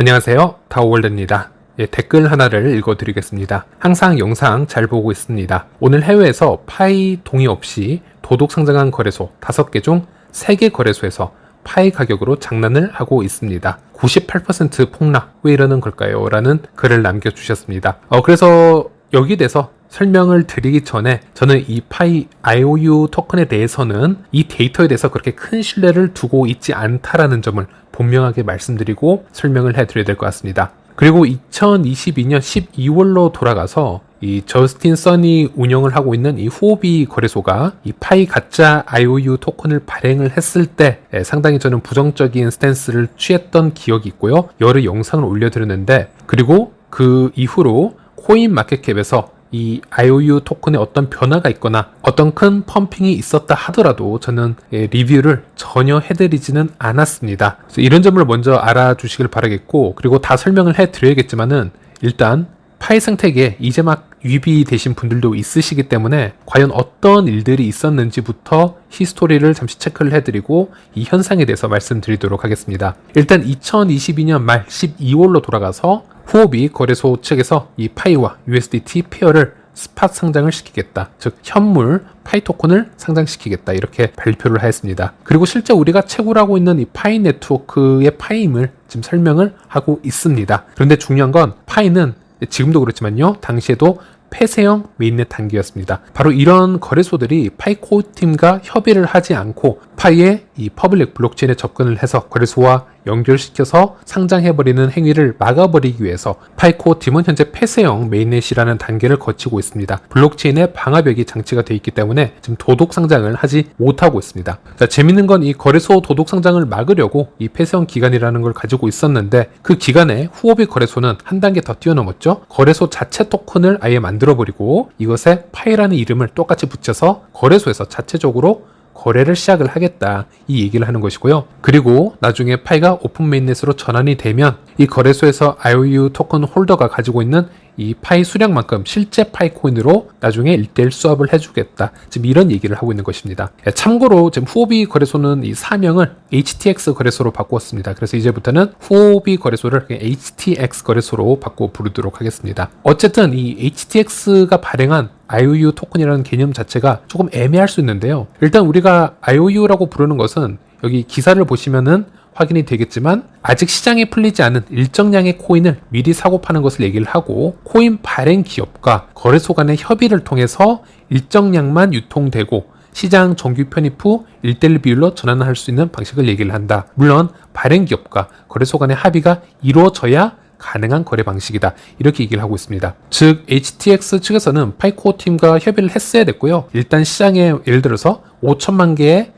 안녕하세요, 다오월드입니다. 댓글 하나를 읽어드리겠습니다. 항상 영상 잘 보고 있습니다. 오늘 해외에서 파이 동의 없이 도둑 상장한 거래소 5개 중 3개 거래소에서 파이 가격으로 장난을 하고 있습니다. 98% 폭락, 왜 이러는 걸까요? 라는 글을 남겨주셨습니다. 그래서 여기에 대해서 설명을 드리기 전에 저는 이 파이 IOU 토큰에 대해서는 이 데이터에 대해서 그렇게 큰 신뢰를 두고 있지 않다라는 점을 분명하게 말씀드리고 설명을 해드려야 될 것 같습니다. 그리고 2022년 12월로 돌아가서 이 저스틴 선이 운영을 하고 있는 이 후오비 거래소가 이 파이 가짜 IOU 토큰을 발행을 했을 때 상당히 저는 부정적인 스탠스를 취했던 기억이 있고요. 여러 영상을 올려드렸는데, 그리고 그 이후로 코인 마켓캡에서 이 IOU 토큰에 어떤 변화가 있거나 어떤 큰 펌핑이 있었다 하더라도 저는 리뷰를 전혀 해드리지는 않았습니다. 그래서 이런 점을 먼저 알아주시길 바라겠고, 그리고 다 설명을 해드려야겠지만은 일단 파이 생태계에 이제 막 유입이 되신 분들도 있으시기 때문에 과연 어떤 일들이 있었는지부터 히스토리를 잠시 체크를 해드리고 이 현상에 대해서 말씀드리도록 하겠습니다. 일단 2022년 말 12월로 돌아가서 후오비 거래소 측에서 이 파이와 USDT 페어를 스팟 상장을 시키겠다, 즉 현물 파이 토큰을 상장시키겠다, 이렇게 발표를 하였습니다. 그리고 실제 우리가 채굴하고 있는 이 파이 네트워크의 파이임을 지금 설명을 하고 있습니다. 그런데 중요한 건 파이는 지금도 그렇지만요, 당시에도 폐쇄형 메인넷 단계였습니다. 바로 이런 거래소들이 파이코어 팀과 협의를 하지 않고 파이의 이 퍼블릭 블록체인에 접근을 해서 거래소와 연결시켜서 상장해버리는 행위를 막아버리기 위해서 파이코어 팀은 현재 폐쇄형 메인넷이라는 단계를 거치고 있습니다. 블록체인에 방화벽이 장치가 되어 있기 때문에 지금 도둑 상장을 하지 못하고 있습니다. 자, 재밌는 건 이 거래소 도둑 상장을 막으려고 이 폐쇄형 기간이라는 걸 가지고 있었는데, 그 기간에 후오비 거래소는 한 단계 더 뛰어넘었죠. 거래소 자체 토큰을 아예 만들어버리고 이것에 파이라는 이름을 똑같이 붙여서 거래소에서 자체적으로 거래를 시작을 하겠다, 이 얘기를 하는 것이고요. 그리고 나중에 파이가 오픈 메인넷으로 전환이 되면 이 거래소에서 IOU 토큰 홀더가 가지고 있는 이 파이 수량만큼 실제 파이 코인으로 나중에 1:1 수합을 해주겠다, 지금 이런 얘기를 하고 있는 것입니다. 참고로 지금 후오비 거래소는 이 사명을 HTX 거래소로 바꾸었습니다. 그래서 이제부터는 후오비 거래소를 HTX 거래소로 바꿔 부르도록 하겠습니다. 어쨌든 이 HTX가 발행한 IOU 토큰이라는 개념 자체가 조금 애매할 수 있는데요. 일단 우리가 IOU라고 부르는 것은 여기 기사를 보시면은 확인이 되겠지만 아직 시장에 풀리지 않은 일정량의 코인을 미리 사고 파는 것을 얘기를 하고, 코인 발행 기업과 거래소 간의 협의를 통해서 일정량만 유통되고 시장 정규 편입 후 1:1 비율로 전환할 수 있는 방식을 얘기를 한다. 물론 발행 기업과 거래소 간의 합의가 이루어져야 가능한 거래 방식이다, 이렇게 얘기를 하고 있습니다. 즉 HTX 측에서는 파이코어 팀과 협의를 했어야 됐고요. 일단 시장에 예를 들어서 5천만 개의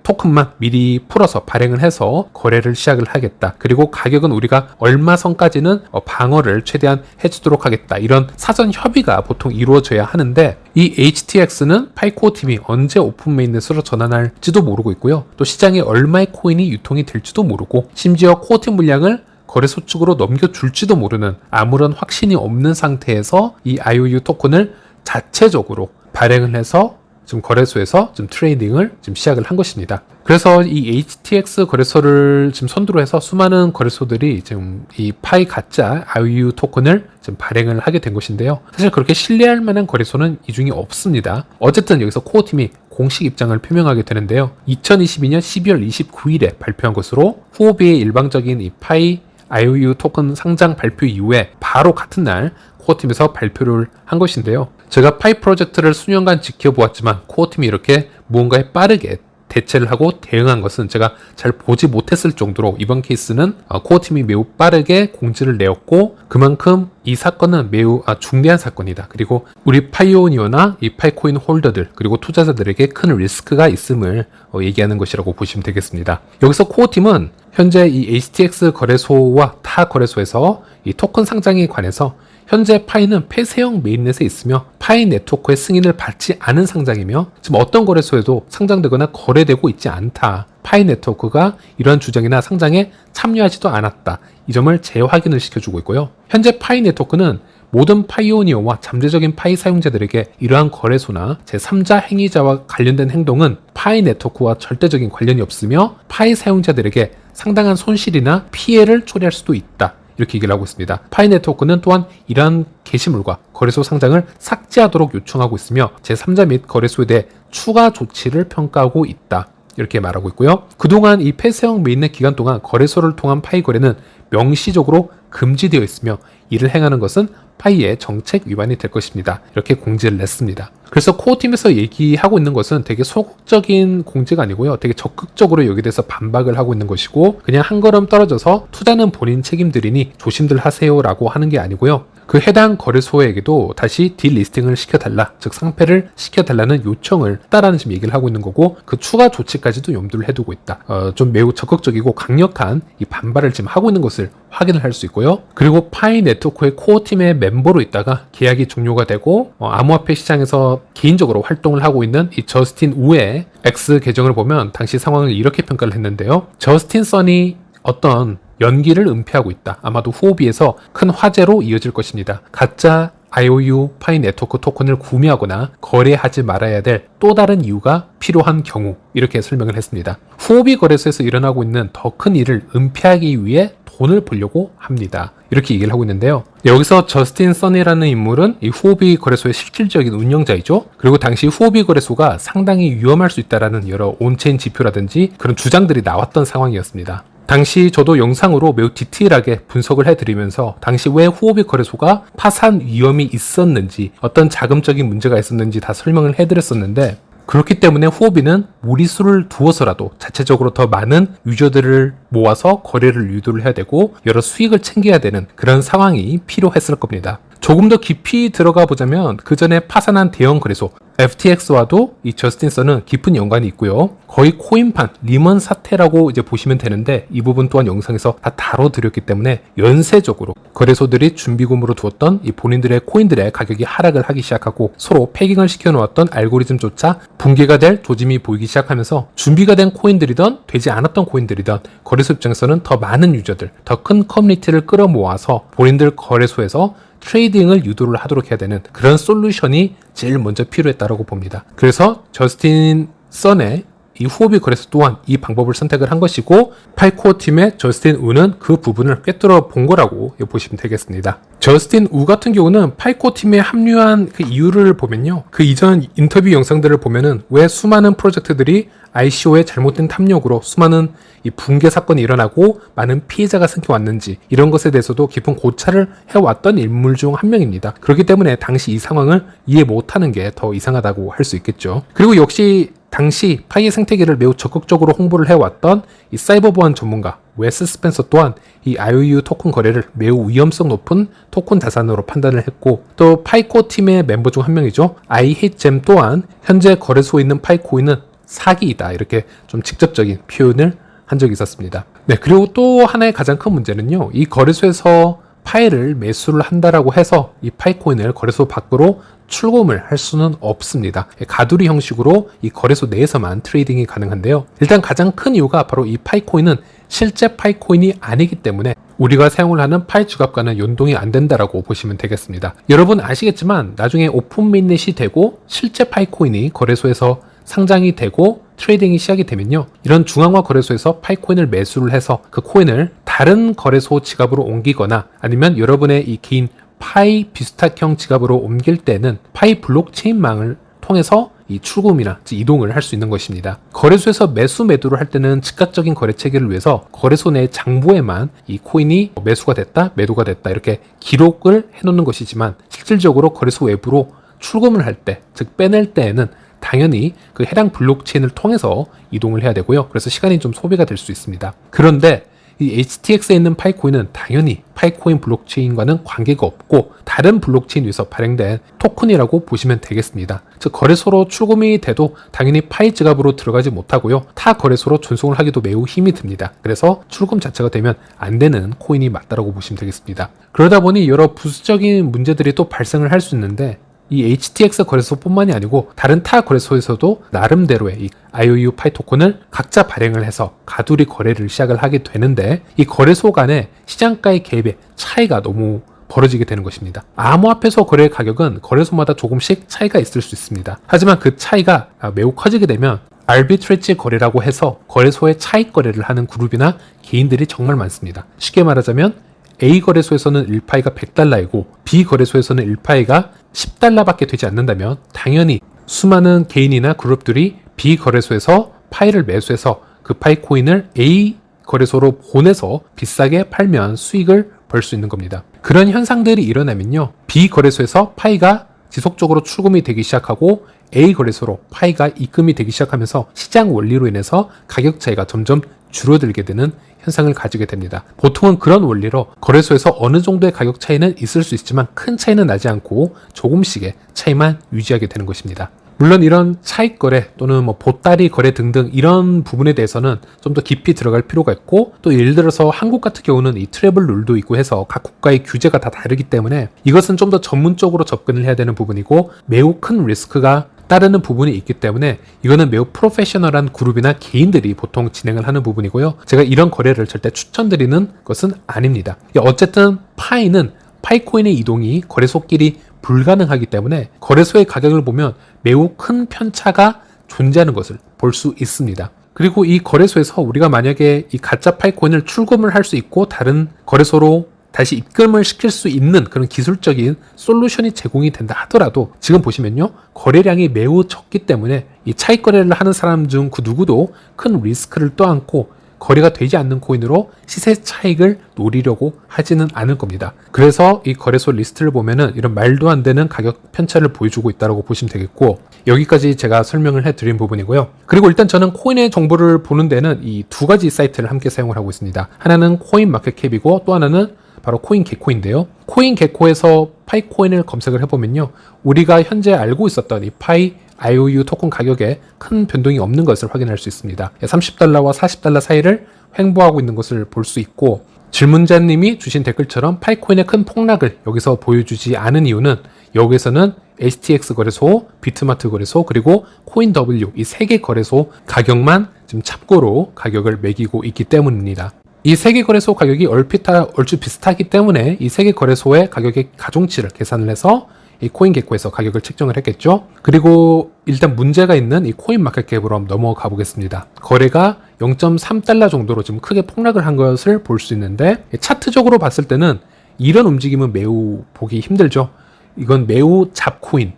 토큰만 미리 풀어서 발행을 해서 거래를 시작을 하겠다. 그리고 가격은 우리가 얼마 선까지는 방어를 최대한 해주도록 하겠다, 이런 사전 협의가 보통 이루어져야 하는데, 이 HTX는 파이코어 팀이 언제 오픈 메인넷으로 전환할지도 모르고 있고요. 또 시장에 얼마의 코인이 유통이 될지도 모르고, 심지어 코어 팀 물량을 거래소 측으로 넘겨줄지도 모르는 아무런 확신이 없는 상태에서 이 IOU 토큰을 자체적으로 발행을 해서 지금 거래소에서 지금 트레이딩을 지금 시작을 한 것입니다. 그래서 이 HTX 거래소를 지금 선두로 해서 수많은 거래소들이 지금 이 파이 가짜 IOU 토큰을 지금 발행을 하게 된 것인데요. 사실 그렇게 신뢰할 만한 거래소는 이 중에 없습니다. 어쨌든 여기서 코어팀이 공식 입장을 표명하게 되는데요. 2022년 12월 29일에 발표한 것으로 후오비의 일방적인 이 파이 IOU 토큰 상장 발표 이후에 바로 같은 날 코어팀에서 발표를 한 것인데요. 제가 파이 프로젝트를 수년간 지켜보았지만 코어팀이 이렇게 무언가에 빠르게 대체를 하고 대응한 것은 제가 잘 보지 못했을 정도로 이번 케이스는 코어팀이 매우 빠르게 공지를 내었고, 그만큼 이 사건은 매우 중대한 사건이다. 그리고 우리 파이오니어나 이 파이코인 홀더들 그리고 투자자들에게 큰 리스크가 있음을 얘기하는 것이라고 보시면 되겠습니다. 여기서 코어팀은 현재 이 HTX 거래소와 타 거래소에서 이 토큰 상장에 관해서 현재 파이는 폐쇄형 메인넷에 있으며 파이 네트워크의 승인을 받지 않은 상장이며 지금 어떤 거래소에도 상장되거나 거래되고 있지 않다. 파이 네트워크가 이러한 주장이나 상장에 참여하지도 않았다, 이 점을 재확인을 시켜주고 있고요. 현재 파이 네트워크는 모든 파이오니어와 잠재적인 파이 사용자들에게 이러한 거래소나 제3자 행위자와 관련된 행동은 파이 네트워크와 절대적인 관련이 없으며 파이 사용자들에게 상당한 손실이나 피해를 초래할 수도 있다, 이렇게 얘기를 하고 있습니다. 파이 네트워크는 또한 이러한 게시물과 거래소 상장을 삭제하도록 요청하고 있으며 제3자 및 거래소에 대해 추가 조치를 평가하고 있다. 이렇게 말하고 있고요. 그동안 이 폐쇄형 메인넷 기간 동안 거래소를 통한 파이 거래는 명시적으로 금지되어 있으며 이를 행하는 것은 파이의 정책 위반이 될 것입니다. 이렇게 공지를 냈습니다. 그래서 코어팀에서 얘기하고 있는 것은 되게 소극적인 공지가 아니고요. 되게 적극적으로 여기에 대해서 반박을 하고 있는 것이고 그냥 한 걸음 떨어져서 투자는 본인 책임들이니 조심들 하세요라고 하는 게 아니고요. 그 해당 거래소에게도 다시 딜리스팅을 시켜달라, 즉 상패를 시켜달라는 요청을 했다라는 지금 얘기를 하고 있는 거고 그 추가 조치까지도 염두를 해두고 있다. 좀 매우 적극적이고 강력한 이 반발을 지금 하고 있는 것을 확인을 할 수 있고요. 그리고 파이 네트워크의 코어팀의 멤버로 있다가 계약이 종료가 되고 암호화폐 시장에서 개인적으로 활동을 하고 있는 이 저스틴 우의 X 계정을 보면 당시 상황을 이렇게 평가를 했는데요. 저스틴 선이 어떤 연기를 은폐하고 있다. 아마도 후오비에서 큰 화제로 이어질 것입니다. 가짜 IOU 파이 네트워크 토큰을 구매하거나 거래하지 말아야 될 또 다른 이유가 필요한 경우 이렇게 설명을 했습니다. 후오비 거래소에서 일어나고 있는 더 큰 일을 은폐하기 위해 돈을 벌려고 합니다. 이렇게 얘기를 하고 있는데요. 여기서 저스틴 선이라는 인물은 이 후오비 거래소의 실질적인 운영자이죠. 그리고 당시 후오비 거래소가 상당히 위험할 수 있다라는 여러 온체인 지표라든지 그런 주장들이 나왔던 상황이었습니다. 당시 저도 영상으로 매우 디테일하게 분석을 해드리면서 당시 왜 후오비 거래소가 파산 위험이 있었는지 어떤 자금적인 문제가 있었는지 다 설명을 해드렸었는데 그렇기 때문에 후오비는 무리수를 두어서라도 자체적으로 더 많은 유저들을 모아서 거래를 유도를 해야 되고 여러 수익을 챙겨야 되는 그런 상황이 필요했을 겁니다. 조금 더 깊이 들어가 보자면 그 전에 파산한 대형 거래소 FTX와도 이 저스틴 선은 깊은 연관이 있고요. 거의 코인판, 리먼 사태라고 이제 보시면 되는데 이 부분 또한 영상에서 다 다뤄드렸기 때문에 연쇄적으로 거래소들이 준비금으로 두었던 이 본인들의 코인들의 가격이 하락을 하기 시작하고 서로 패깅을 시켜놓았던 알고리즘조차 붕괴가 될 조짐이 보이기 시작하면서 준비가 된 코인들이든 되지 않았던 코인들이든 거래소 입장에서는 더 많은 유저들, 더 큰 커뮤니티를 끌어모아서 본인들 거래소에서 트레이딩을 유도를 하도록 해야 되는 그런 솔루션이 제일 먼저 필요했다고 봅니다. 그래서 저스틴 선의 이 후오비 거래소 또한 이 방법을 선택을 한 것이고 파이코어 팀의 저스틴 우는 그 부분을 꿰뚫어 본 거라고 보시면 되겠습니다. 저스틴 우 같은 경우는 파이코어 팀에 합류한 그 이유를 보면요. 그 이전 인터뷰 영상들을 보면은 왜 수많은 프로젝트들이 ICO의 잘못된 탐욕으로 수많은 이 붕괴 사건이 일어나고 많은 피해자가 생겨왔는지 이런 것에 대해서도 깊은 고찰을 해왔던 인물 중 한 명입니다. 그렇기 때문에 당시 이 상황을 이해 못하는 게 더 이상하다고 할 수 있겠죠. 그리고 역시 당시 파이의 생태계를 매우 적극적으로 홍보를 해왔던 이 사이버 보안 전문가 웨스 스펜서 또한 이 IOU 토큰 거래를 매우 위험성 높은 토큰 자산으로 판단을 했고 또 파이코 팀의 멤버 중 한 명이죠. iHateGem 또한 현재 거래소에 있는 파이코인은 사기이다 이렇게 좀 직접적인 표현을 한 적이 있었습니다. 네, 그리고 또 하나의 가장 큰 문제는요. 이 거래소에서 파이를 매수를 한다라고 해서 이 파이코인을 거래소 밖으로 출금을 할 수는 없습니다. 가두리 형식으로 이 거래소 내에서만 트레이딩이 가능한데요. 일단 가장 큰 이유가 바로 이 파이코인은 실제 파이코인이 아니기 때문에 우리가 사용을 하는 파이 주값과는 연동이 안 된다라고 보시면 되겠습니다. 여러분 아시겠지만 나중에 오픈 메인넷이 되고 실제 파이코인이 거래소에서 상장이 되고 트레이딩이 시작이 되면요. 이런 중앙화 거래소에서 파이코인을 매수를 해서 그 코인을 다른 거래소 지갑으로 옮기거나 아니면 여러분의 이 개인 파이 비스탁형 지갑으로 옮길 때는 파이 블록체인망을 통해서 이 출금이나 이동을 할 수 있는 것입니다. 거래소에서 매수 매도를 할 때는 즉각적인 거래 체계를 위해서 거래소 내 장부에만 이 코인이 매수가 됐다, 매도가 됐다 이렇게 기록을 해놓는 것이지만 실질적으로 거래소 외부로 출금을 할 때, 즉 빼낼 때에는 당연히 그 해당 블록체인을 통해서 이동을 해야 되고요. 그래서 시간이 좀 소비가 될 수 있습니다. 그런데 이 HTX에 있는 파이코인은 당연히 파이코인 블록체인과는 관계가 없고 다른 블록체인 위에서 발행된 토큰이라고 보시면 되겠습니다. 즉 거래소로 출금이 돼도 당연히 파이 지갑으로 들어가지 못하고요. 타 거래소로 전송을 하기도 매우 힘이 듭니다. 그래서 출금 자체가 되면 안 되는 코인이 맞다라고 보시면 되겠습니다. 그러다 보니 여러 부수적인 문제들이 또 발생을 할 수 있는데 이 HTX 거래소뿐만이 아니고 다른 타 거래소에서도 나름대로의 이 IOU 파이 토큰을 각자 발행을 해서 가두리 거래를 시작을 하게 되는데 이 거래소 간의 시장가의 갭의 차이가 너무 벌어지게 되는 것입니다. 암호화폐소 거래 가격은 거래소마다 조금씩 차이가 있을 수 있습니다. 하지만 그 차이가 매우 커지게 되면 알비트레지 거래라고 해서 거래소의 차익 거래를 하는 그룹이나 개인들이 정말 많습니다. 쉽게 말하자면 A 거래소에서는 1파이가 100달러이고 B 거래소에서는 1파이가 10달러밖에 되지 않는다면 당연히 수많은 개인이나 그룹들이 B 거래소에서 파이를 매수해서 그 파이 코인을 A 거래소로 보내서 비싸게 팔면 수익을 벌 수 있는 겁니다. 그런 현상들이 일어나면요, B 거래소에서 파이가 지속적으로 출금이 되기 시작하고 A 거래소로 파이가 입금이 되기 시작하면서 시장 원리로 인해서 가격 차이가 점점 줄어들게 되는 현상을 가지게 됩니다. 보통은 그런 원리로 거래소에서 어느 정도의 가격 차이는 있을 수 있지만 큰 차이는 나지 않고 조금씩의 차이만 유지하게 되는 것입니다. 물론 이런 차익 거래 또는 보따리 거래 등등 이런 부분에 대해서는 좀 더 깊이 들어갈 필요가 있고, 또 예를 들어서 한국 같은 경우는 이 트래블 룰도 있고 해서 각 국가의 규제가 다 다르기 때문에 이것은 좀 더 전문적으로 접근을 해야 되는 부분이고 매우 큰 리스크가 따르는 부분이 있기 때문에 이거는 매우 프로페셔널한 그룹이나 개인들이 보통 진행을 하는 부분이고요. 제가 이런 거래를 절대 추천드리는 것은 아닙니다. 어쨌든 파이는 파이코인의 이동이 거래소끼리 불가능하기 때문에 거래소의 가격을 보면 매우 큰 편차가 존재하는 것을 볼 수 있습니다. 그리고 이 거래소에서 우리가 만약에 이 가짜 파이코인을 출금을 할 수 있고 다른 거래소로 다시 입금을 시킬 수 있는 그런 기술적인 솔루션이 제공이 된다 하더라도 지금 보시면요, 거래량이 매우 적기 때문에 이 차익 거래를 하는 사람 중 그 누구도 큰 리스크를 떠안고 거래가 되지 않는 코인으로 시세 차익을 노리려고 하지는 않을 겁니다. 그래서 이 거래소 리스트를 보면은 이런 말도 안 되는 가격 편차를 보여주고 있다고 보시면 되겠고, 여기까지 제가 설명을 해드린 부분이고요. 그리고 일단 저는 코인의 정보를 보는 데는 이 두 가지 사이트를 함께 사용을 하고 있습니다. 하나는 코인 마켓캡이고 또 하나는 바로 코인 개코인데요. 코인 개코에서 파이코인을 검색을 해보면요, 우리가 현재 알고 있었던 이 파이 IOU 토큰 가격에 큰 변동이 없는 것을 확인할 수 있습니다. 30달러와 40달러 사이를 횡보하고 있는 것을 볼 수 있고, 질문자님이 주신 댓글처럼 파이코인의 큰 폭락을 여기서 보여주지 않은 이유는 여기에서는 HTX 거래소, 비트마트 거래소, 그리고 코인W 이 세 개 거래소 가격만 지금 참고로 가격을 매기고 있기 때문입니다. 이 세 개 거래소 가격이 얼추 비슷하기 때문에 이 세 개 거래소의 가격의 가중치를 계산을 해서 이 코인 개코에서 가격을 책정을 했겠죠. 그리고 일단 문제가 있는 이 코인 마켓캡으로 한번 넘어가 보겠습니다. 거래가 0.3달러 정도로 지금 크게 폭락을 한 것을 볼 수 있는데, 차트적으로 봤을 때는 이런 움직임은 매우 보기 힘들죠. 이건 매우 잡코인,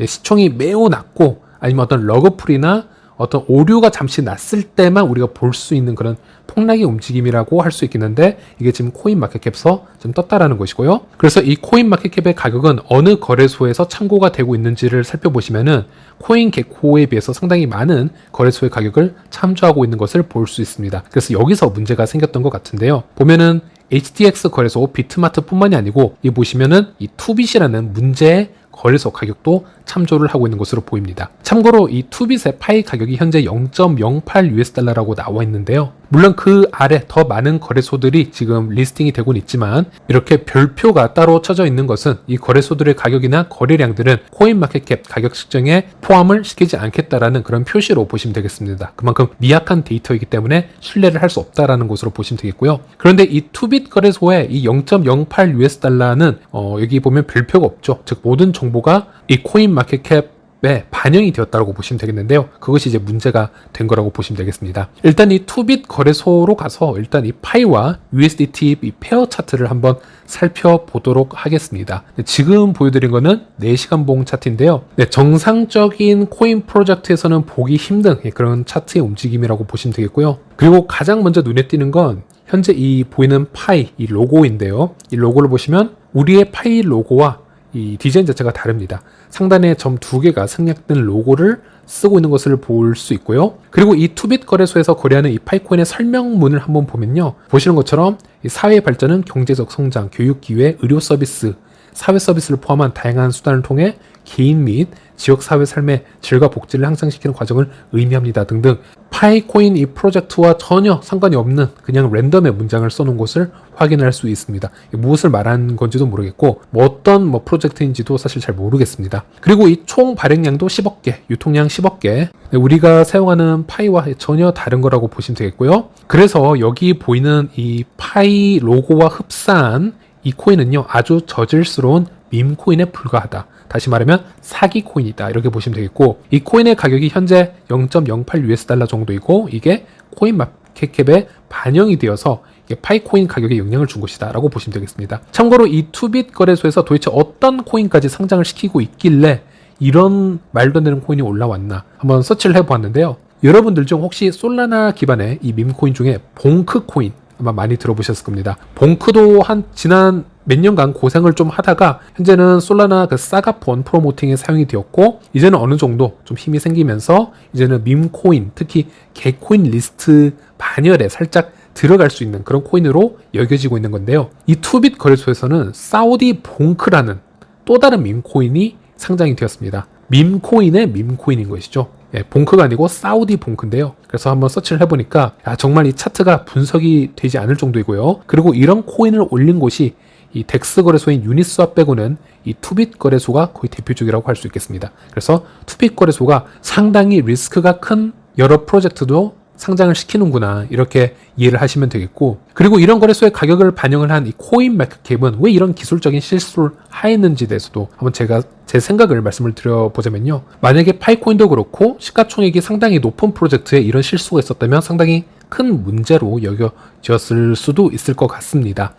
시총이 매우 낮고 아니면 어떤 러그풀이나 어떤 오류가 잠시 났을 때만 우리가 볼 수 있는 그런 폭락의 움직임이라고 할 수 있겠는데, 이게 지금 코인 마켓캡에서 좀 떴다라는 것이고요. 그래서 이 코인 마켓캡의 가격은 어느 거래소에서 참고가 되고 있는지를 살펴보시면은 코인 개코에 비해서 상당히 많은 거래소의 가격을 참조하고 있는 것을 볼 수 있습니다. 그래서 여기서 문제가 생겼던 것 같은데요. 보면은 HTX 거래소, 비트마트 뿐만이 아니고 이 보시면은 이 투빗이라는 문제의 거래소 가격도 참조를 하고 있는 것으로 보입니다. 참고로 이 투빗의 파이 가격이 현재 0.08US달러라고 나와 있는데요. 물론 그 아래 더 많은 거래소들이 지금 리스팅이 되고는 있지만 이렇게 별표가 따로 쳐져 있는 것은 이 거래소들의 가격이나 거래량들은 코인마켓캡 가격 측정에 포함을 시키지 않겠다라는 그런 표시로 보시면 되겠습니다. 그만큼 미약한 데이터이기 때문에 신뢰를 할 수 없다라는 것으로 보시면 되겠고요. 그런데 이 투빗 거래소의 이 0.08US달러는 여기 보면 별표가 없죠. 즉 모든 정보가 이 코인 마켓캡에 반영이 되었다고 보시면 되겠는데요. 그것이 이제 문제가 된 거라고 보시면 되겠습니다. 일단 이 투빗 거래소로 가서 일단 이 파이와 USDT 이 페어 차트를 한번 살펴보도록 하겠습니다. 지금 보여드린 거는 4시간 봉 차트인데요. 정상적인 코인 프로젝트에서는 보기 힘든 그런 차트의 움직임이라고 보시면 되겠고요. 그리고 가장 먼저 눈에 띄는 건 현재 이 보이는 파이 이 로고인데요. 이 로고를 보시면 우리의 파이 로고와 이 디자인 자체가 다릅니다. 상단에 점 2개가 생략된 로고를 쓰고 있는 것을 볼 수 있고요. 그리고 이 투빗 거래소에서 거래하는 이 파이코인의 설명문을 한번 보면요. 보시는 것처럼 이 사회 발전은 경제적 성장, 교육 기회, 의료 서비스, 사회 서비스를 포함한 다양한 수단을 통해 개인 및 지역 사회 삶의 질과 복지를 향상시키는 과정을 의미합니다 등등 파이코인 이 프로젝트와 전혀 상관이 없는 그냥 랜덤의 문장을 써놓은 것을 확인할 수 있습니다. 무엇을 말하는 건지도 모르겠고 어떤 프로젝트인지도 사실 잘 모르겠습니다. 그리고 이 총 발행량도 10억 개, 유통량 10억 개, 우리가 사용하는 파이와 전혀 다른 거라고 보시면 되겠고요. 그래서 여기 보이는 이 파이 로고와 흡사한 이 코인은요, 아주 저질스러운 밈코인에 불과하다. 다시 말하면 사기 코인이다. 이렇게 보시면 되겠고, 이 코인의 가격이 현재 0.08US달러 정도이고 이게 코인 마켓캡에 반영이 되어서 이게 파이코인 가격에 영향을 준 것이다 라고 보시면 되겠습니다. 참고로 이 투빗 거래소에서 도대체 어떤 코인까지 상장을 시키고 있길래 이런 말도 안 되는 코인이 올라왔나 한번 서치를 해보았는데요. 여러분들 중 혹시 솔라나 기반의 이 밈코인 중에 봉크 코인 아마 많이 들어보셨을 겁니다. 봉크도 한 지난 몇 년간 고생을 좀 하다가 현재는 솔라나 그 사가폰 프로모팅에 사용이 되었고 이제는 어느 정도 좀 힘이 생기면서 이제는 밈코인 특히 개코인 리스트 반열에 살짝 들어갈 수 있는 그런 코인으로 여겨지고 있는 건데요. 이 투빗 거래소에서는 사우디 봉크라는 또 다른 밈코인이 상장이 되었습니다. 밈코인의 밈코인인 것이죠. 예, 봉크가 아니고 사우디 봉크인데요. 그래서 한번 서치를 해보니까 정말 이 차트가 분석이 되지 않을 정도이고요. 그리고 이런 코인을 올린 곳이 이 덱스 거래소인 유니스왑 빼고는 이 투빗 거래소가 거의 대표적이라고 할 수 있겠습니다. 그래서 투빗 거래소가 상당히 리스크가 큰 여러 프로젝트도 상장을 시키는구나 이렇게 이해를 하시면 되겠고, 그리고 이런 거래소의 가격을 반영을 한 이 코인 마켓캡은 왜 이런 기술적인 실수를 하였는지에 대해서도 한번 제가 제 생각을 말씀을 드려보자면요. 만약에 파이코인도 그렇고 시가총액이 상당히 높은 프로젝트에 이런 실수가 있었다면 상당히 큰 문제로 여겨졌을 수도 있을 것 같습니다.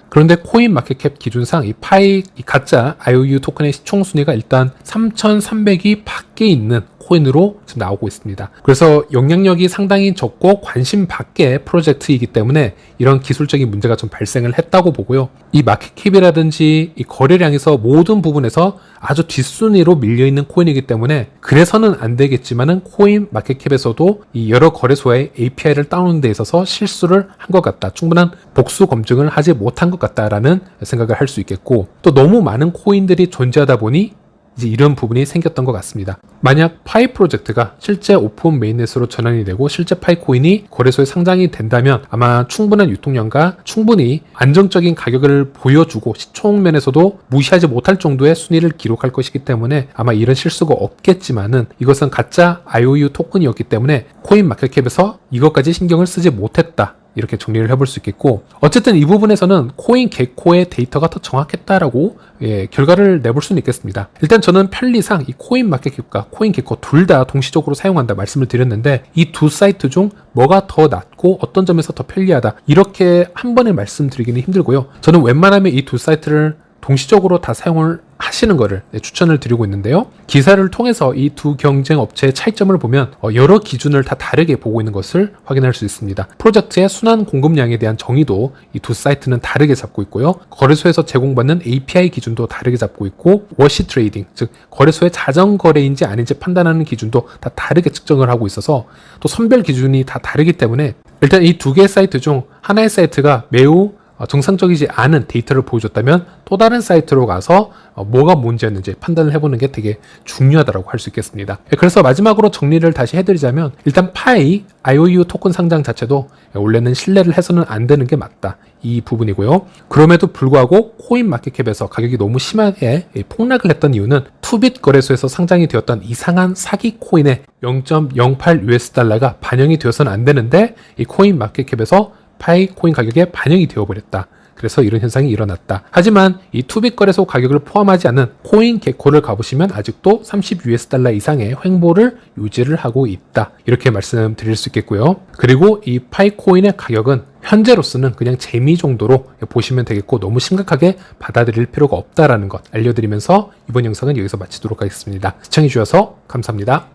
그런데 코인 마켓캡 기준상 이 가짜 IOU 토큰의 시총 순위가 일단 3,300이 밖에 있는 코인으로 지금 나오고 있습니다. 그래서 영향력이 상당히 적고 관심 밖의 프로젝트이기 때문에 이런 기술적인 문제가 좀 발생을 했다고 보고요. 이 마켓캡이라든지 이 거래량에서 모든 부분에서 아주 뒷순위로 밀려있는 코인이기 때문에 그래서는 안 되겠지만은 코인 마켓캡에서도 이 여러 거래소의 API를 다운로드 데 있어서 실수를 한 것 같다. 충분한 복수 검증을 하지 못한 것 같다라는 생각을 할 수 있겠고, 또 너무 많은 코인들이 존재하다 보니 이제 이런 부분이 생겼던 것 같습니다. 만약 파이 프로젝트가 실제 오픈 메인넷으로 전환이 되고 실제 파이 코인이 거래소에 상장이 된다면 아마 충분한 유통량과 충분히 안정적인 가격을 보여주고 시총 면에서도 무시하지 못할 정도의 순위를 기록할 것이기 때문에 아마 이런 실수가 없겠지만은 이것은 가짜 IOU 토큰이었기 때문에 코인 마켓캡에서 이것까지 신경을 쓰지 못했다. 이렇게 정리를 해볼 수 있겠고, 어쨌든 이 부분에서는 코인 개코의 데이터가 더 정확했다라고 결과를 내볼 수는 있겠습니다. 일단 저는 편리상 이 코인 마켓캡과 코인 개코 둘 다 동시적으로 사용한다 말씀을 드렸는데 이 두 사이트 중 뭐가 더 낫고 어떤 점에서 더 편리하다 이렇게 한 번에 말씀드리기는 힘들고요. 저는 웬만하면 이 두 사이트를 동시적으로 다 사용을 하시는 것을 추천을 드리고 있는데요. 기사를 통해서 이 두 경쟁 업체의 차이점을 보면 여러 기준을 다 다르게 보고 있는 것을 확인할 수 있습니다. 프로젝트의 순환 공급량에 대한 정의도 이 두 사이트는 다르게 잡고 있고요. 거래소에서 제공받는 API 기준도 다르게 잡고 있고, 워시 트레이딩, 즉 거래소의 자전거래인지 아닌지 판단하는 기준도 다 다르게 측정을 하고 있어서 또 선별 기준이 다 다르기 때문에 일단 이 두 개의 사이트 중 하나의 사이트가 매우 정상적이지 않은 데이터를 보여줬다면 또 다른 사이트로 가서 뭐가 문제였는지 판단을 해보는 게 되게 중요하다고 할 수 있겠습니다. 그래서 마지막으로 정리를 다시 해드리자면 일단 파이 IOU 토큰 상장 자체도 원래는 신뢰를 해서는 안 되는 게 맞다. 이 부분이고요. 그럼에도 불구하고 코인 마켓캡에서 가격이 너무 심하게 폭락을 했던 이유는 투빗 거래소에서 상장이 되었던 이상한 사기 코인의 0.08 US 달러가 반영이 되어서는 안 되는데 이 코인 마켓캡에서 파이 코인 가격에 반영이 되어버렸다. 그래서 이런 현상이 일어났다. 하지만 이 투빗 거래소 가격을 포함하지 않은 코인 개코를 가보시면 아직도 30 US 달러 이상의 횡보를 유지를 하고 있다. 이렇게 말씀드릴 수 있겠고요. 그리고 이 파이 코인의 가격은 현재로서는 그냥 재미 정도로 보시면 되겠고 너무 심각하게 받아들일 필요가 없다라는 것 알려드리면서 이번 영상은 여기서 마치도록 하겠습니다. 시청해주셔서 감사합니다.